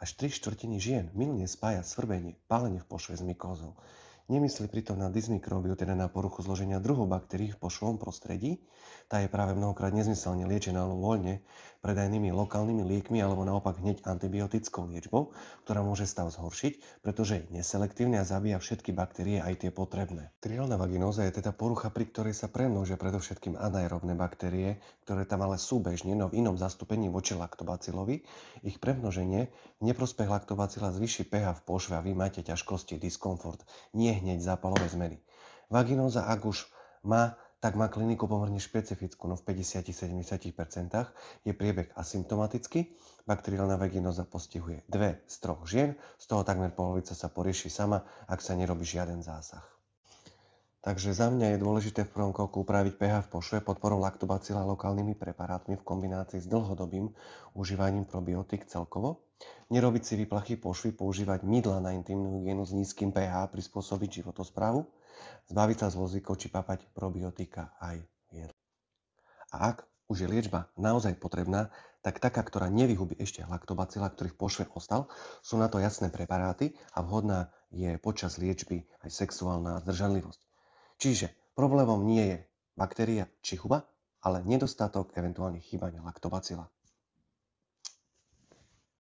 Až 3/4 žien mylne spája svrbenie, pálenie v pošve s mykózou. Nemyslí pritom na dysmikróbiu, teda na poruchu zloženia druhov baktérií v pošvovom prostredí. Tá je práve mnohokrát nezmyselne liečená voľne predajnými lokálnymi liekmi alebo naopak hneď antibiotickou liečbou, ktorá môže stav zhoršiť, pretože je neselektívne a zabíja všetky baktérie, aj tie potrebné. Bakteriálna vaginóza je teda porucha, pri ktorej sa premnožia predovšetkým anaerobné baktérie, ktoré tam ale sú bežne, no v inom zastúpení voči laktobacilovi. Ich premnoženie v neprospech laktobacila zvýši pH v pošve a vy máte ťažkosti, diskomfort, nie hneď zápalové zmeny. Vaginóza, ak už má, tak má kliniku pomerne špecifickú, no v 50-70% je priebeh asymptomatický. Bakteriálna vaginóza postihuje 2 z 3 žien, z toho takmer polovica sa porieši sama, ak sa nerobí žiaden zásah. Takže za mňa je dôležité v prvom kroku upraviť pH v pošve podporou laktobacila lokálnymi preparátmi v kombinácii s dlhodobým užívaním probiotík celkovo. Nerobiť si výplachy pošvy, používať mydla na intimnú hygienu s nízkym pH, prispôsobiť životosprávu, zbaviť sa z vozíkov či papať probiotika aj v jedle. A ak už je liečba naozaj potrebná, tak taká, ktorá nevyhubí ešte laktobacila, ktorý v pošve ostal, sú na to jasné preparáty a vhodná je počas liečby aj sexuálna zdržanlivosť. Čiže problémom nie je baktéria či chuba, ale nedostatok, eventuálne chýbania laktobacila.